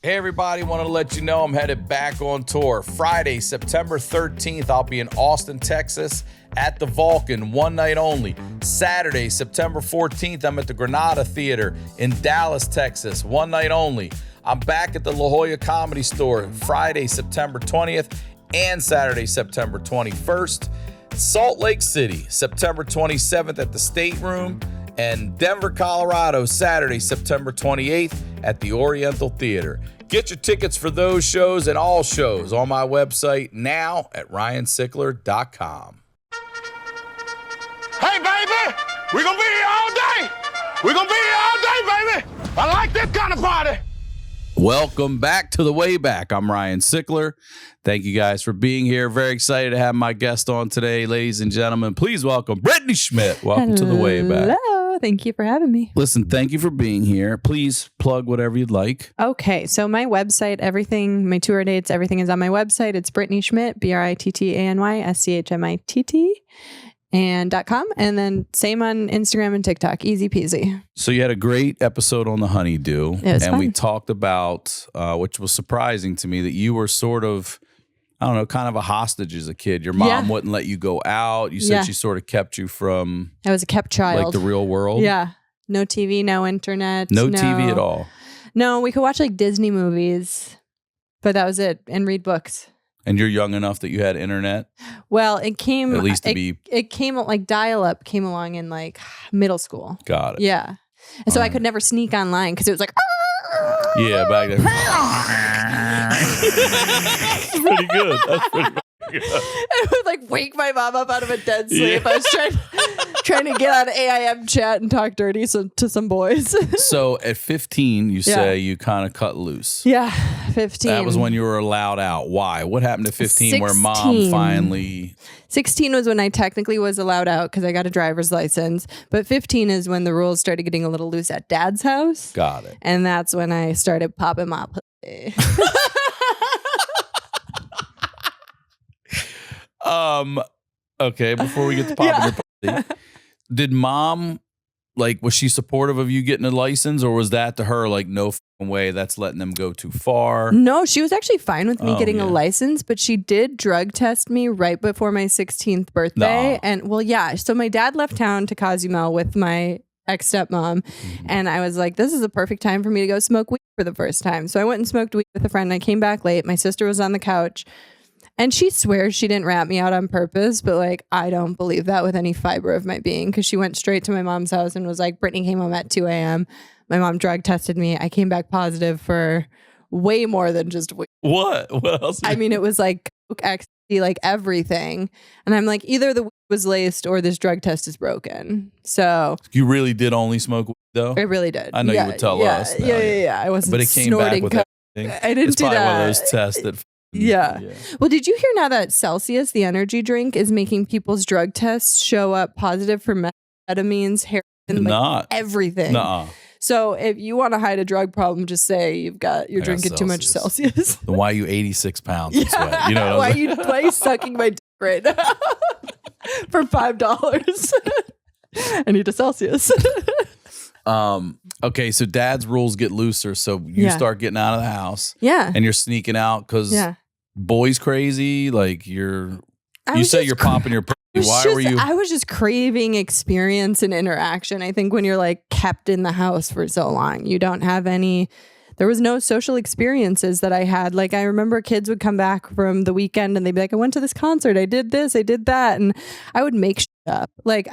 Hey everybody, wanted to let you know I'm headed back on tour. Friday, September 13th, I'll be in Austin, Texas at the Vulcan, one night only. Saturday, September 14th, I'm at the Granada Theater in Dallas, Texas, one night only. I'm back at the La Jolla Comedy Store Friday, September 20th and Saturday, September 21st. Salt Lake City, September 27th at the State Room, and Denver, Colorado, Saturday, September 28th at the Oriental Theater. Get your tickets for those shows and all shows on my website now at ryansickler.com. Hey, baby, we're going to be here all day. We're going to be here all day, baby. I like this kind of party. Welcome back to the Wayback. I'm Ryan Sickler. Thank you guys for being here. Very excited to have my guest on today, ladies and gentlemen. Please welcome Brittany Schmitt. Welcome to the Wayback. Hello. Thank you for having me. Listen, thank you for being here. Please plug whatever you'd like. Okay. So my website, everything, my tour dates, everything is on my website. It's Brittany Schmitt, BrittanySchmitt, and .com. And then same on Instagram and TikTok. Easy peasy. So you had a great episode on the honeydew. It was fun. We talked about, which was surprising to me, that you were sort of, I don't know, kind of a hostage as a kid. Your mom wouldn't let you go out. You said she sort of kept you from... I was a kept child. Like the real world. Yeah. No TV, no internet. No TV at all. No, we could watch like Disney movies, but that was it. And read books. And you're young enough that you had internet? Well, it came... At least to be... It came, like dial-up came along in like middle school. Got it. Yeah. And so I could never sneak online because it was like... Yeah, back then. That's pretty good. That's pretty good. It would like wake my mom up out of a dead sleep. I was trying to get on AIM chat and talk dirty to some boys. So at 15, you say you kind of cut loose. Yeah, 15. That was when you were allowed out. Why? What happened at 15 where mom finally... 16 was when I technically was allowed out because I got a driver's license. But 15 is when the rules started getting a little loose at dad's house. Got it. And that's when I started popping my pussy. Okay, before we get to popping your pussy, did mom, like, was she supportive of you getting a license, or was that to her like, no fucking way, that's letting them go too far? No, she was actually fine with me getting a license, but she did drug test me right before my 16th birthday. No. And well, yeah. So my dad left town to Cozumel with my ex-stepmom, and I was like, this is a perfect time for me to go smoke weed for the first time. So I went and smoked weed with a friend, and I came back late. My sister was on the couch. And she swears she didn't rat me out on purpose, but like, I don't believe that with any fiber of my being, because she went straight to my mom's house and was like, Brittany came home at 2 a.m. My mom drug tested me. I came back positive for way more than just weed. What? What else? I mean, it was like coke, ecstasy, like everything. And I'm like, either the weed was laced or this drug test is broken. So you really did only smoke weed, though? I really did. I know you would tell us. Yeah. I wasn't but it came back with everything. I didn't it's do probably that. one of those tests that... Yeah. Well, did you hear now that Celsius, the energy drink, is making people's drug tests show up positive for methamphetamines, heroin, like everything? Nuh-uh. So if you want to hide a drug problem, just say you're drinking too much Celsius. Then why are you 86 pounds in sweat? You know why are you sucking my dick right now for $5? I need a Celsius. Okay, so dad's rules get looser, so you start getting out of the house. Yeah. And you're sneaking out because boys crazy, like you say you're popping your pussy. Why were you? I was just craving experience and interaction. I think when you're like kept in the house for so long, you don't have any... There was no social experiences that I had. Like, I remember kids would come back from the weekend and they'd be like, I went to this concert. I did this. I did that. And I would make shit up. Like,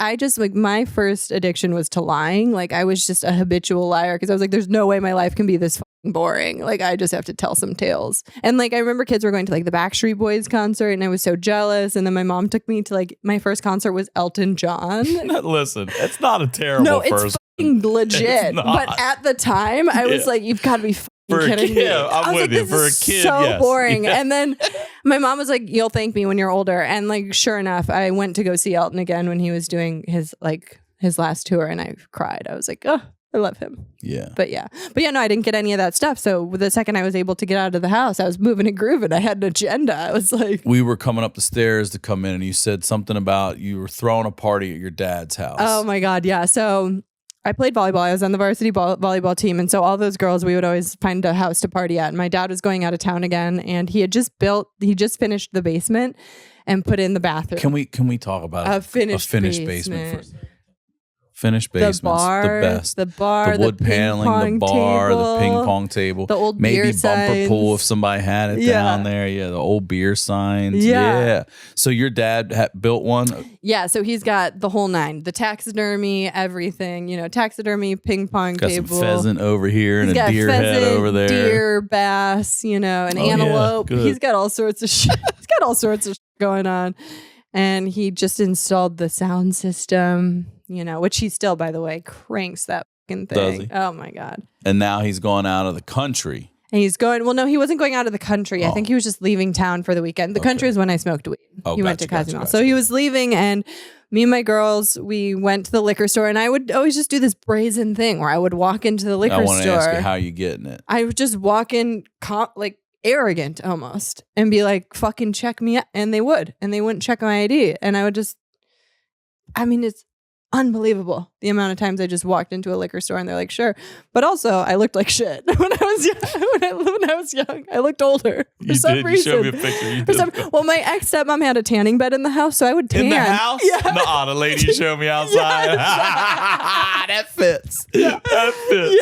my first addiction was to lying. Like, I was just a habitual liar because I was like, there's no way my life can be this fucking boring. Like, I just have to tell some tales. And like, I remember kids were going to like the Backstreet Boys concert and I was so jealous. And then my mom took me to like, my first concert was Elton John. Listen, it's not a terrible first. Legit, but at the time I was like, you've got to be kidding me. I'm with you. For a kid, so boring. And then my mom was like, you'll thank me when you're older. And like, sure enough, I went to go see Elton again when he was doing his last tour, and I cried. I was like, oh, I love him. Yeah. But no, I didn't get any of that stuff. So the second I was able to get out of the house, I was moving and grooving. I had an agenda. I was like, we were coming up the stairs to come in, and you said something about you were throwing a party at your dad's house. Oh my God. Yeah. So I played volleyball. I was on the varsity volleyball team. And so all those girls, we would always find a house to party at. And my dad was going out of town again. And he just finished the basement and put in the bathroom. Can we talk about a finished basement first? Finished basements, the best. The bar, the wood paneling, the bar, table, the ping pong table, the old maybe beer bumper signs. pool if somebody had it down there. Yeah, the old beer signs. Yeah. So your dad built one? Yeah, so he's got the whole nine. The taxidermy, everything. Taxidermy, ping pong got table. Some pheasant over here and he's a deer pheasant, head over there. Deer, bass, an antelope. Yeah, he's got all sorts of shit. He's got all sorts of shit going on. And he just installed the sound system, which he still, by the way, cranks that fucking thing. Does he? Oh my God. And now he's gone out of the country. And he's going, well, no, he wasn't going out of the country. I think he was just leaving town for the weekend. The country is when I smoked weed. He went to Cozumel. So he was leaving, and me and my girls, we went to the liquor store, and I would always just do this brazen thing where I would walk into the liquor store. I want to ask you how you getting it. I would just walk in arrogant almost and be like, fucking check me out. And they wouldn't check my ID. And I would just, it's unbelievable the amount of times I just walked into a liquor store and they're like, sure. But also I looked like shit when I was young. When I was young, I looked older for some reason. You showed me a picture. Well, my ex-stepmom had a tanning bed in the house, so I would tan. In the house? Yeah. No, the lady showed me outside. That fits. Yeah. That fits.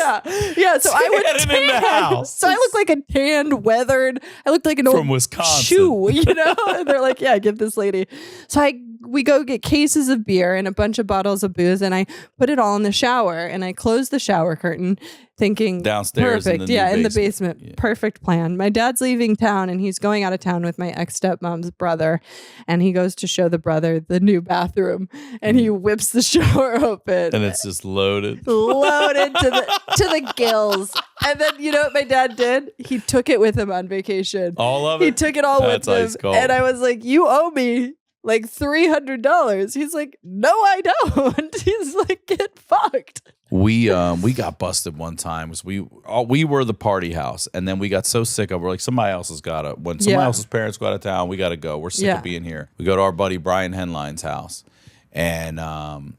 Yeah. So I would tan. In the house. So I looked like a tanned, weathered. I looked like an old from Wisconsin shoe, And they're like, yeah, give this lady. So we go get cases of beer and a bunch of bottles of booze, and I put it all in the shower, and I closed the shower curtain thinking downstairs perfect. In the basement. Yeah. Perfect plan. My dad's leaving town, and he's going out of town with my ex-stepmom's brother, and he goes to show the brother the new bathroom, and he whips the shower open. And it's just loaded to the gills. And then you know what my dad did? He took it with him on vacation. All of it? He took it all with him. And I was like, you owe me like $300. He's like, no, I don't. He's like, get fucked. We got busted one time. We were the party house, and then we got so sick of it. We're like, somebody else has got to. When somebody else's parents go out of town, we got to go. We're sick of being here. We go to our buddy Brian Henline's house, and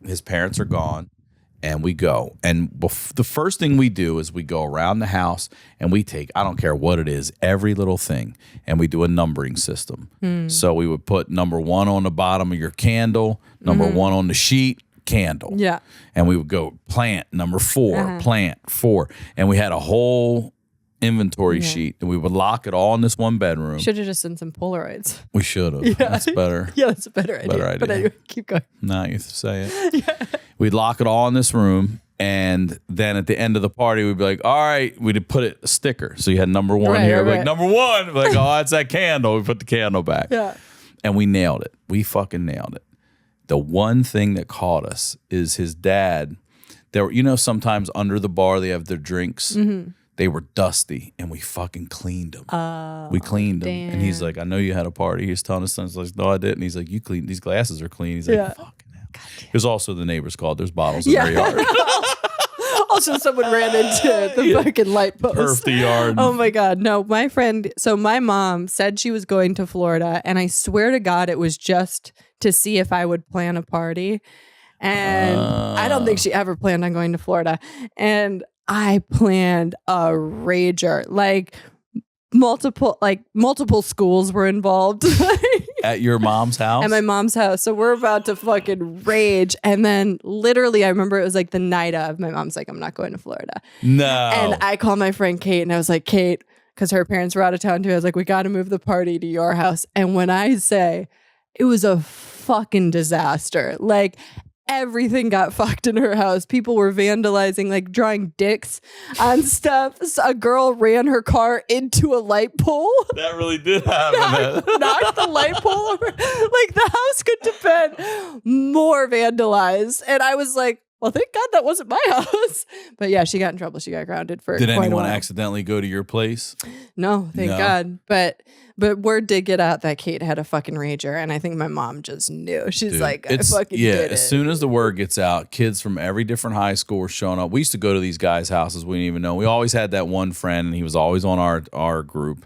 his parents are gone. And we go. And the first thing we do is we go around the house and we take, I don't care what it is, every little thing. And we do a numbering system. So we would put number 1 on the bottom of your candle, number 1 on the sheet, candle. Yeah. And we would go plant number 4, plant 4. And we had a whole inventory sheet, and we would lock it all in this one bedroom. Should have just done some Polaroids. We should have. Yeah. That's better. Yeah, that's a better idea. But anyway, keep going. No, you say it. Yeah. We'd lock it all in this room, and then at the end of the party, we'd be like, all right, we'd put a sticker. So you had number 1 here. Right. Like, number 1. We're like, oh, that's that candle. We put the candle back. Yeah. And we nailed it. We fucking nailed it. The one thing that caught us is his dad. There, sometimes under the bar, they have their drinks. Mm-hmm. They were dusty, and we fucking cleaned them. We cleaned them. And he's like, I know you had a party. He's telling his son, he's like, no, I didn't. He's like, you cleaned, these glasses are clean. He's like, fucking hell. There's also the neighbors called. There's bottles in their yard. Also, someone ran into the fucking light post. Perf the yard. Oh my God. No, my mom said she was going to Florida, and I swear to God, it was just to see if I would plan a party. And I don't think she ever planned on going to Florida. And I planned a rager. Like multiple schools were involved. At your mom's house? At my mom's house. So we're about to fucking rage. And then literally, I remember it was like the night of. My mom's like, I'm not going to Florida. No. And I called my friend Kate, and I was like, Kate, because her parents were out of town too. I was like, we got to move the party to your house. And when I say it was a fucking disaster, like everything got fucked in her house. People were vandalizing, like drawing dicks on stuff. So a girl ran her car into a light pole. That really did happen. Knocked the light pole over. Like the house could have been more vandalized. And I was like, well, thank God that wasn't my house. But yeah, she got in trouble. She got grounded for Did quite a anyone while. Accidentally go to your place? No, thank God. But word did get out that Kate had a fucking rager, and I think my mom just knew. She's like, I fucking did it. As soon as the word gets out, kids from every different high school were showing up. We used to go to these guys' houses. We didn't even know. We always had that one friend, and he was always on our group.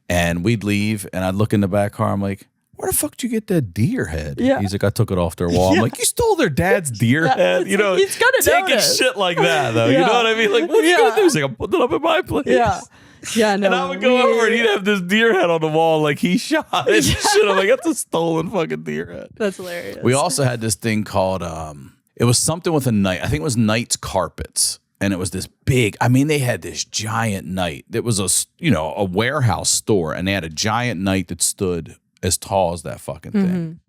And we'd leave, and I'd look in the back car. I'm like, where the fuck did you get that deer head? Yeah. He's like, I took it off their wall. I'm like, you stole their dad's deer head? You know, he's gonna taking notice. shit like that, though. You know what I mean? Like, what are you going to do? He's like, I'm putting it up in my place. Yeah. Yeah, no. And I would go over and he'd have this deer head on the wall like he shot it and shit. I'm like, that's a stolen fucking deer head. That's hilarious. We also had this thing called, it was something with a night. I think it was Knight's Carpets. And it was this big, I mean, they had this giant night. It was a warehouse store, and they had a giant night that stood as tall as that fucking thing.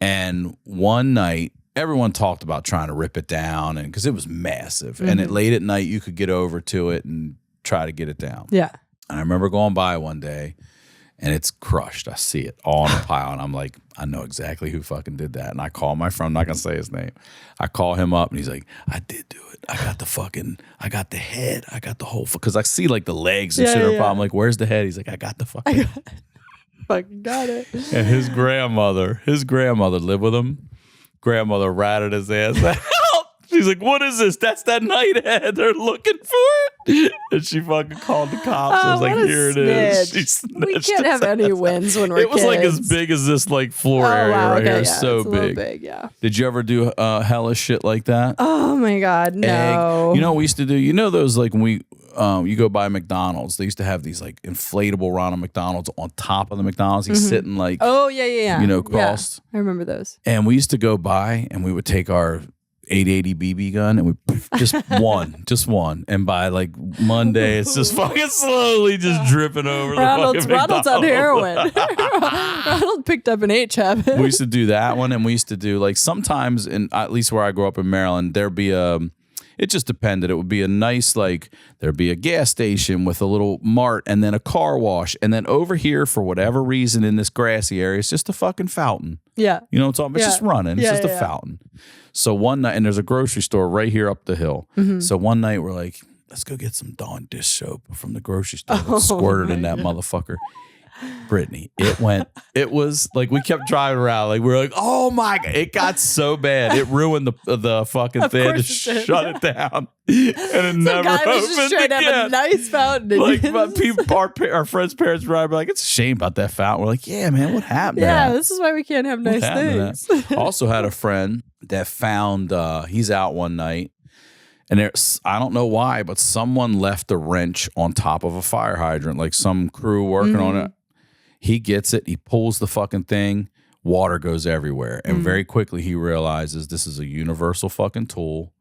And one night, everyone talked about trying to rip it down, and because it was massive. And at late at night, you could get over to it and try to get it down. Yeah. And I remember going by one day, and it's crushed. I see it all in a pile, and I'm like, I know exactly who fucking did that. And I call my friend, I'm not gonna say his name. I call him up, and he's like, I did do it. I got the head. I got the whole, because I see like the legs and shit. I'm like, where's the head? He's like, I got the fucking Fucking got it. And his grandmother lived with him. Grandmother ratted his ass out. She's like, what is this? That's that night head. They're looking for it. And she fucking called the cops. I was like, here it is. She snitched. We can't have any wins when we're It was kids. like as big as this like floor area right here. Yeah, So it's a little big. big. Yeah. Did you ever do hellish shit like that? Oh my God, no. Egg. You know what we used to do? You know those like when we you go by McDonald's, they used to have these like inflatable Ronald McDonald's on top of the McDonald's. He's sitting like crossed. I remember those. And we used to go by and we would take our 880 BB gun and we just one. And by like Monday, it's just fucking slowly just dripping over Ronald's the fucking McDonald's. on heroin. Ronald picked up an H habit. We used to do that one, and we used to do like sometimes in at least where I grew up in Maryland, there'd be it just depended. It would be a nice, like, there'd be a gas station with a little mart and then a car wash. And then over here, for whatever reason, in this grassy area, it's just a fucking fountain. Yeah. You know what I'm talking about? It's just running. It's just a fountain. So one night, and there's a grocery store right here up the hill. So one night we're like, let's go get some Dawn dish soap from the grocery store. Let's squirt it in that motherfucker. Brittany, it was like we kept driving around. Like we were like, oh my God. It got so bad. It ruined the fucking thing to shut it down. And it never opened was just trying again. to have a nice fountain. Like my people, our friends' parents were like, it's a shame about that fountain. We're like, yeah, man, what happened? Yeah, this is why we can't have nice things. I also had a friend that found, he's out one night. And I don't know why, but someone left a wrench on top of a fire hydrant, like some crew working on it. He gets it. He pulls the fucking thing. Water goes everywhere. And very quickly he realizes this is a universal fucking tool.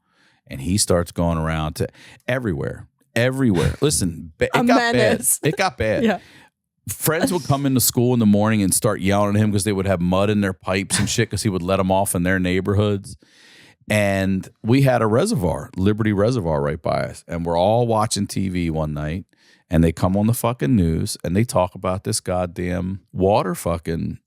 And he starts going around to everywhere. Listen, it got bad. It got bad. Yeah. Friends would come into school in the morning and start yelling at him because they would have mud in their pipes and shit because he would let them off in their neighborhoods. And we had a reservoir, Liberty Reservoir, right by us. And we're all watching TV one night. And they come on the fucking news and they talk about this goddamn water fucking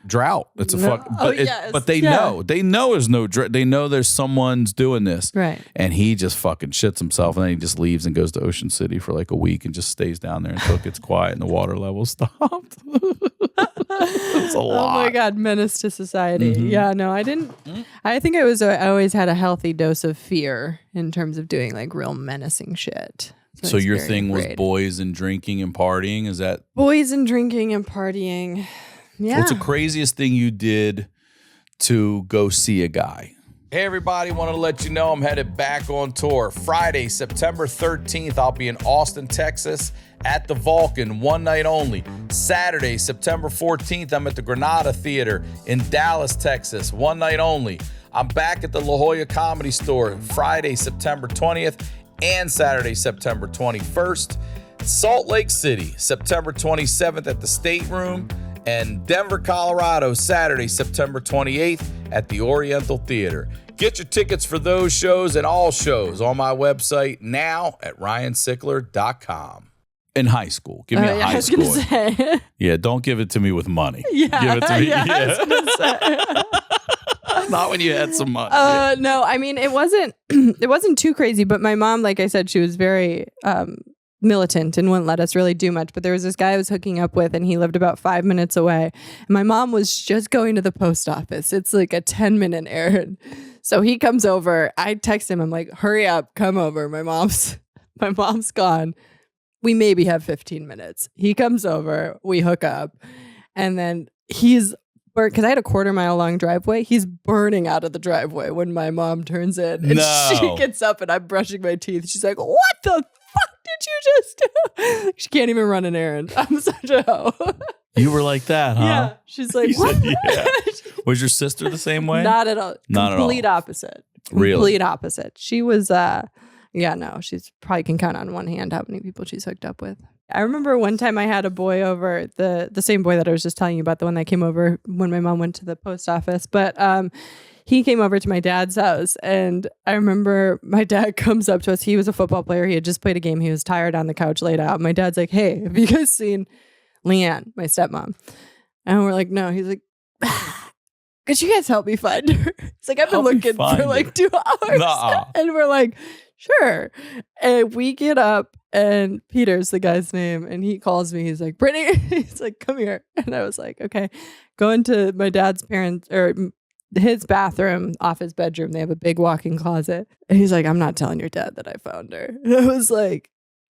drought. It's a fuck. But they know there's no drought. They know there's someone's doing this. Right. And he just fucking shits himself and then he just leaves and goes to Ocean City for like a week and just stays down there until it gets quiet and the water level stopped. It's a lot. Oh my God, menace to society. Yeah, no, I didn't. I think I always had a healthy dose of fear in terms of doing like real menacing shit. So your thing was boys and drinking and partying? Is that boys and drinking and partying? Yeah. What's the craziest thing you did to go see a guy? Hey everybody, wanted to let you know I'm headed back on tour. Friday, September 13th, I'll be in Austin, Texas at the Vulcan, one night only. Saturday, September 14th, I'm at the Granada Theater in Dallas, Texas, one night only. I'm back at the La Jolla Comedy Store Friday, September 20th and Saturday, September 21st. Salt Lake City, September 27th at the State Room, and Denver, Colorado, Saturday, September 28th at the Oriental Theater. Get your tickets for those shows and all shows on my website now at ryansickler.com. In high school. Give me a high school. I was going to say. Yeah, don't give it to me with money. Yeah. Give it to me. I was going to say. Not when you had some money. No, I mean, it wasn't too crazy, but my mom, like I said, she was very militant and wouldn't let us really do much. But there was this guy I was hooking up with and he lived about 5 minutes away. And my mom was just going to the post office. It's like a 10-minute errand. So he comes over. I text him. I'm like, hurry up, come over. My mom's gone. We maybe have 15 minutes. He comes over. We hook up. And then he's burnt because I had a 1/4-mile long driveway. He's burning out of the driveway when my mom turns in. And she gets up and I'm brushing my teeth. She's like, what the fuck did you just do? She can't even run an errand. I'm such a hoe. You were like that, huh? Yeah. She's like, what? Yeah. Was your sister the same way? Not at all. Not Complete at all. opposite. Really? Complete opposite. She was, she's probably can count on one hand how many people she's hooked up with. I remember one time I had a boy over, the same boy that I was just telling you about, the one that came over when my mom went to the post office. But he came over to my dad's house, and I remember my dad comes up to us. He was a football player. He had just played a game. He was tired on the couch, laid out. My dad's like, hey, have you guys seen Leanne, my stepmom? And we're like, no. He's like, could you guys help me find her? It's like, I've been looking for like 2 hours. Nuh-uh. And we're like, sure. And we get up, and Peter's the guy's name, and he calls me. He's like, Brittany, he's like, come here. And I was like, okay. Go into my dad's parents' or his bathroom off his bedroom. They have a big walk-in closet. And he's like, I'm not telling your dad that I found her. And I was like,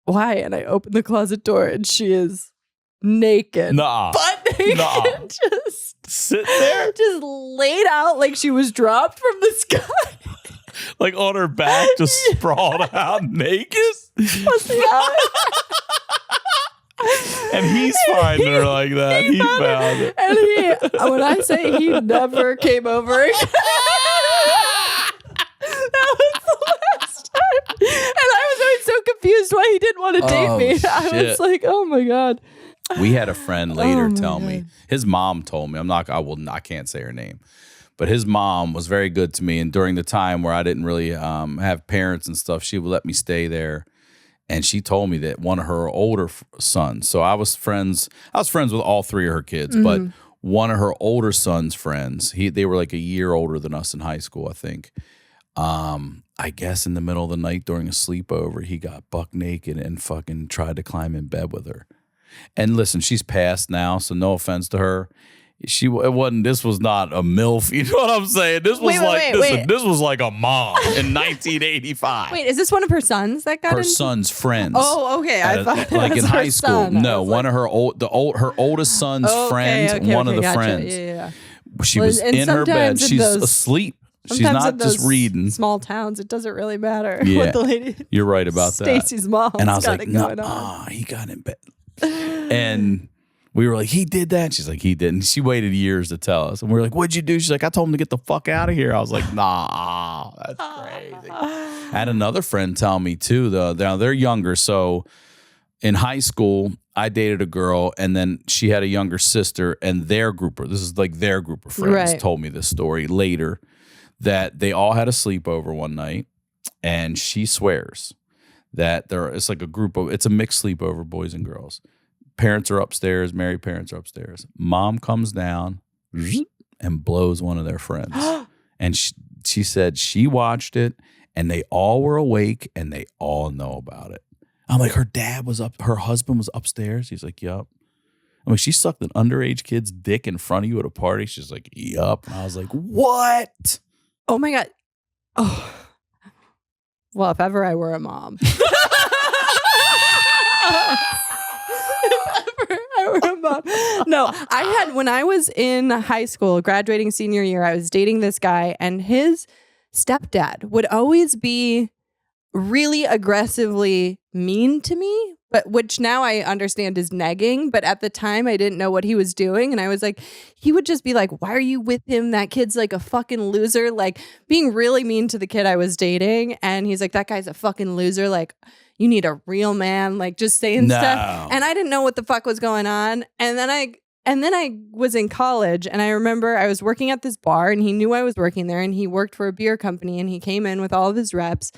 why? And I opened the closet door, and she is naked. Butt naked. Just sit there? Just laid out like she was dropped from the sky. Like on her back, just sprawled out naked? And he's finding her like that. He found it. And when I say he never came over again, that was the last time. And I was always so confused why he didn't want to date me. Shit. I was like, oh my God. We had a friend later tell God. me, his mom told me, I can't say her name, but his mom was very good to me. And during the time where I didn't really have parents and stuff, she would let me stay there. And she told me that one of her older sons, so I was friends with all 3 of her kids, but one of her older son's friends, they were like a year older than us in high school, I think. I guess in the middle of the night during a sleepover, he got buck naked and fucking tried to climb in bed with her. And listen, she's passed now, so no offense to her. This was not a MILF, you know what I'm saying? This was this was like a mom in 1985. Wait, is this one of her sons that got her son's friends? Oh, okay. I thought like in high school. Son. No, one of her oldest son's friends, one of the gotcha. friends. Yeah. She was in her bed. She's asleep. She's not just reading. Small towns, it doesn't really matter what the lady. You're right about that. Stacy's mom. And I was like, he got in bed. And we were like, he did that? She's like, he didn't. She waited years to tell us. And we were like, what'd you do? She's like, I told him to get the fuck out of here. I was like, nah, that's crazy. I had another friend tell me too, though. They're younger. So in high school, I dated a girl, and then she had a younger sister, and their group of friends told me this story later, that they all had a sleepover one night, and she swears that it's like it's a mixed sleepover, boys and girls. Parents are upstairs, married parents are upstairs. Mom comes down and blows one of their friends. And she said she watched it, and they all were awake, and they all know about it. I'm like, her husband was upstairs. He's like, yup. I'm like, she sucked an underage kid's dick in front of you at a party. She's like, yup. And I was like, what? Oh my God. Oh. Well, if ever I were a mom. No, when I was in high school, graduating senior year, I was dating this guy, and his stepdad would always be really aggressively mean to me, but which now I understand is negging. But at the time, I didn't know what he was doing. And I was like, he would just be like, why are you with him? That kid's like a fucking loser, like being really mean to the kid I was dating. And he's like, that guy's a fucking loser. Like, you need a real man, like just saying stuff. And I didn't know what the fuck was going on. And then I was in college, and I remember I was working at this bar, and he knew I was working there, and he worked for a beer company, and he came in with all of his reps,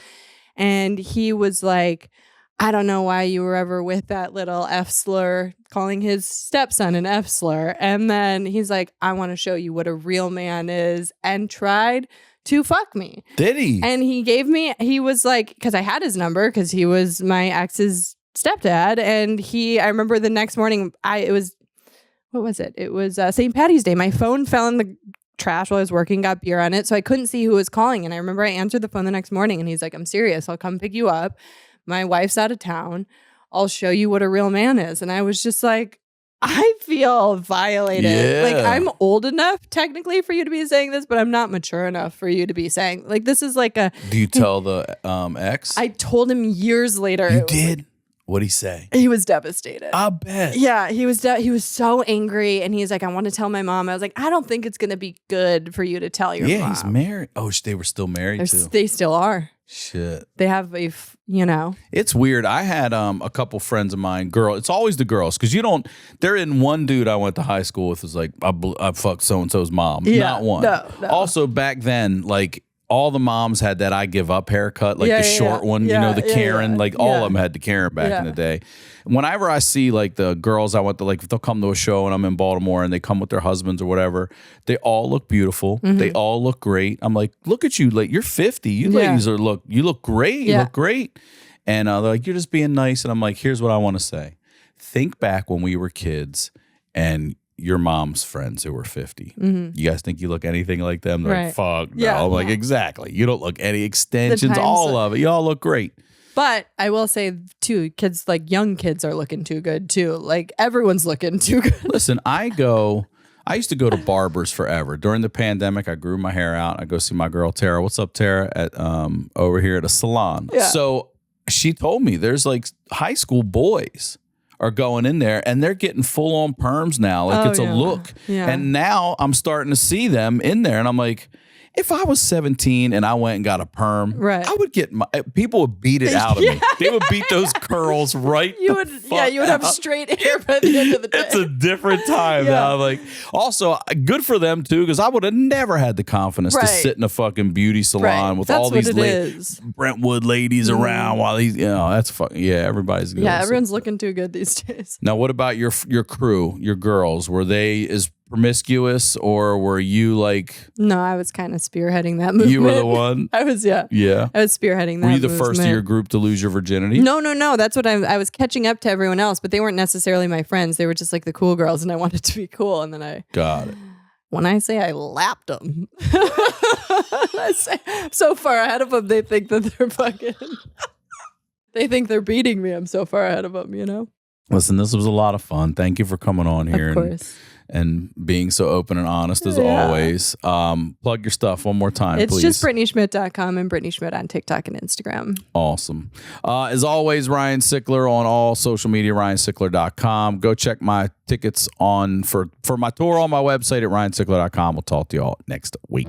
and he was like, I don't know why you were ever with that little F slur, calling his stepson an F slur. And then he's like, I want to show you what a real man is, and tried to fuck me. Did he? And he was like, because I had his number, because he was my ex's stepdad. And I remember the next morning, what was it? It was St. Patty's Day. My phone fell in the trash while I was working, got beer on it, so I couldn't see who was calling. And I remember I answered the phone the next morning, and he's like, I'm serious. I'll come pick you up. My wife's out of town. I'll show you what a real man is. And I was just like, I feel violated. Yeah. Like, I'm old enough technically for you to be saying this, but I'm not mature enough for you to be saying, like, this is like a. Do you tell the ex? I told him years later. You did? What'd he say? He was devastated. I bet. Yeah, he was so angry, and he's like, I want to tell my mom. I was like, I don't think it's going to be good for you to tell your mom. Yeah, he's married. Oh, they were still married too. They still are. Shit. They have It's weird. I had a couple friends of mine, it's always the girls, because there isn't one dude I went to high school with was like, I fucked so-and-so's mom. Yeah, Not one. no. Also, back then, like, all the moms had that I give up haircut, like the short one, the Karen, like all of them had the Karen back in the day. Whenever I see like the girls I went to, like if they'll come to a show and I'm in Baltimore and they come with their husbands or whatever, they all look beautiful. Mm-hmm. They all look great. I'm like, look at you, like you're 50. You ladies you look great. You look great. And they're like, you're just being nice. And I'm like, here's what I want to say. Think back when we were kids and your mom's friends who were 50. Mm-hmm. You guys think you look anything like them? They're like, fuck no. I'm like, exactly. You don't look any extensions, all of it. You all look great. But I will say, too, kids, like young kids are looking too good, too. Like everyone's looking too good. Listen, I used to go to barbers forever. During the pandemic, I grew my hair out. I go see my girl, Tara. What's up, Tara? At over here at a salon. Yeah. So she told me there's like high school boys are going in there and they're getting full on perms now. Like it's a look. Yeah. And now I'm starting to see them in there and I'm like, if I was 17 and I went and got a perm, I would get people would beat it out of me. They would beat those curls right. You would have straight hair by the end of the day. It's a different time now. Like, also, good for them too, because I would have never had the confidence to sit in a fucking beauty salon with all these Brentwood ladies around while these, that's fucking everybody's good. Yeah, everyone's looking too good these days. Now, what about your crew, your girls? Were they as promiscuous or were you like? No, I was kind of spearheading that movement. You were the one? I was, I was spearheading that. Were you the first of your group to lose your virginity? No. That's what I was catching up to everyone else, but they weren't necessarily my friends. They were just like the cool girls and I wanted to be cool. And then I got it. When I say I lapped them, I say so far ahead of them, they think that they're fucking, they think they're beating me. I'm so far ahead of them, Listen, this was a lot of fun. Thank you for coming on here. Of course. And being so open and honest as always. Plug your stuff one more time, please. It's just BrittanySchmitt.com and Brittany Schmitt on TikTok and Instagram. Awesome. As always, Ryan Sickler on all social media, RyanSickler.com. Go check my tickets on for my tour on my website at RyanSickler.com. We'll talk to you all next week.